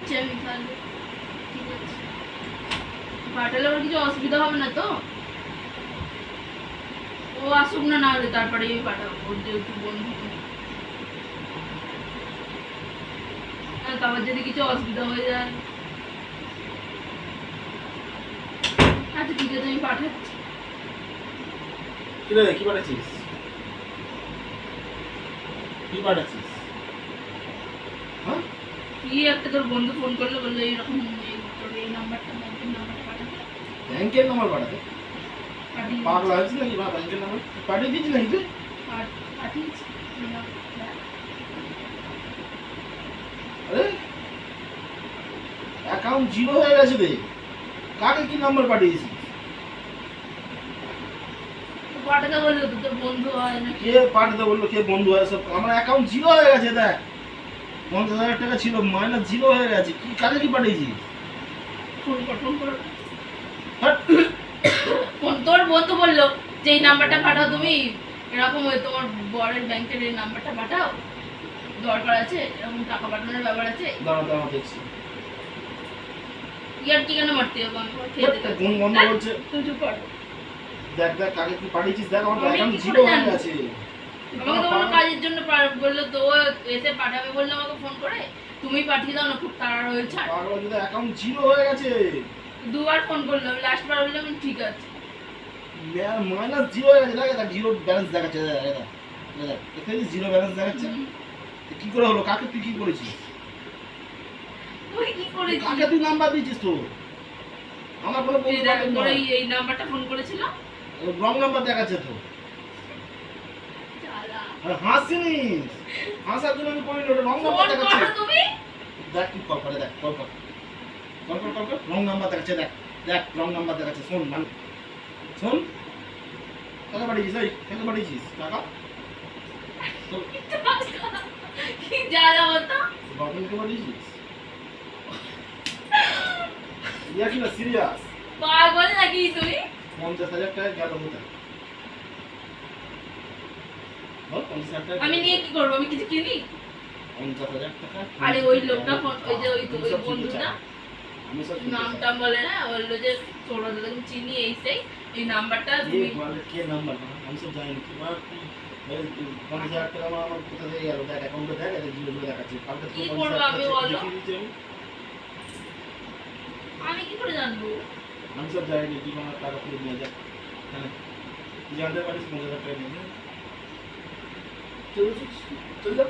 পাঠাচ্ছি আমি তাহলে। ঠিক আছে, পাঠালে ওর কিছু অসুবিধা হবে না তো? ও আসুক না, না হলে তারপরে আমি পাঠাবো, ওর যেহেতু বন্ধু। তারপর যদি কিছু অসুবিধা হয়ে যায়। আচ্ছা ঠিক আছে, আমি পাঠাচ্ছি। কি রে, কি পাঠাচ্ছিস? কি পাঠাচ্ছিস? হ্যাঁ, কি একটা তোর বন্ধু ফোন করলো, বললো এইরকম তোর এই নাম্বারটা, ব্যাংকের নাম্বারটা পাঠাতে। ব্যাংকের নাম্বার পাঠাতে? পাঠিয়ে পাগলা হয়েছিস নাকি? বা ব্যাংকের নাম্বার পাঠিয়ে দিয়েছিস নাকি তুই? পাঠিয়েছি। আরে অ্যাকাউন্ট জিরো হয়ে গেছে রে। কাকে কি নাম্বার পাঠিয়েছিস? পাঠাতে বললো তো, তোর বন্ধু হয় না। কে পাঠাতে বললো? কে বন্ধু হয়? সব আমার অ্যাকাউন্ট জিরো হয়ে গেছে। দেখ 50,000 টাকা ছিল, মাইনাস জিরো হয়ে গেছে। কি কাকে কি পাঠিয়েছিস? ফোন কর, ফোন কর। হাট! তোর বন্ধু বললো যে এই নাম্বারটা পাঠাও তুমি, এরকম তোমার বরের ব্যাংকের এই নাম্বারটা পাঠাও, দরকার আছে, এরকম টাকা পাঠানোর ব্যাপার আছে। দাঁড়া দাঁড়া দেখছি। ইয়ার কি কেন মারতে হবে? আমি তোমার খেয়ে দিতে কোন বন্ধ বলছে? তুই চুপ কর। দেখ দেখ কাকে কি পাঠিয়েছিস। দেখ আমার আমি অ্যাকাউন্ট কি জিরো করে হয়ে জানবো? গেছে। আমাকে তো কোনো কাজের জন্য বললো তো, ও এসে পাঠাবে বললো আমাকে ফোন করে, তুমি পাঠিয়ে দাও না, খুব তাড়া হয়েছে। পাগলা যদি অ্যাকাউন্ট জিরো হয়ে গেছে। দুবার ফোন করলো, আমি লাস্ট বার বললাম ঠিক আছে। মাইনাস জিরো হয়ে গেছে। দেখ দেখ জিরো ব্যালেন্স দেখাচ্ছে। দেখ দেখ দেখ দেখেছিস জিরো ব্যালেন্স দেখাচ্ছে। তো কি করে হলো? কাকে তুই কি করেছিস? তুই কি করেছিস? কাকে তুই নাম্বার দিয়েছিস? তো আমার কোনো বন্ধু বান্ধব তোর নয়। এই নাম্বারটা ফোন করেছিল। রং নাম্বার দেখাচ্ছে তো। জ্বালা। আরে হাসিনিস, হাসার জন্য আমি করিনি, ওটা রং নাম্বার ফোন দেখাচ্ছে। করো তুমি। দেখ কি কল করে, দেখ কল কর, কল কর, কল কর। রং নাম্বার দেখাচ্ছে। দেখ দেখ রং নাম্বার দেখাচ্ছে। শোন মানে শোন, টাকা পাঠিয়েছিস? ওই টাকা পাঠিয়েছিস? টাকা কি জ্বালা হতো। বাবুকে পাঠিয়েছিস? ইয়া কি না সিরিয়াস? পাগল নাকি তুই? 50,000 টাকা গেল কোথায়? বল 50,000 টাকা আমি নিয়ে কি করবো? আমি কিছু কিনি? 50,000 টাকা। আরে ওই লোকটা ফোন, ওই যে ওই বন্ধুটা আমি সব নামটা বলে না, বললো যে তোর তুমি চিনি এই সেই, এই নাম্বারটা তুমি। কে নাম্বার? আমি সব জানি না। তোমার 50,000 টাকা আমার কোথা থেকে গেল? দেখ অ্যাকাউন্টে দেখ, এটা জিরো জিরো দেখাচ্ছে। কালকে কি করবো আমি বলো? দেখিয়ে দিচ্ছি আমি। আমি কি করে জানবো? আমি সব জানি না। তুই আমার টাকা ফেরত নিয়ে যা। হ্যাঁ তুই জানতে পারিস 50,000 টাকা নিয়ে চল চল চল যা।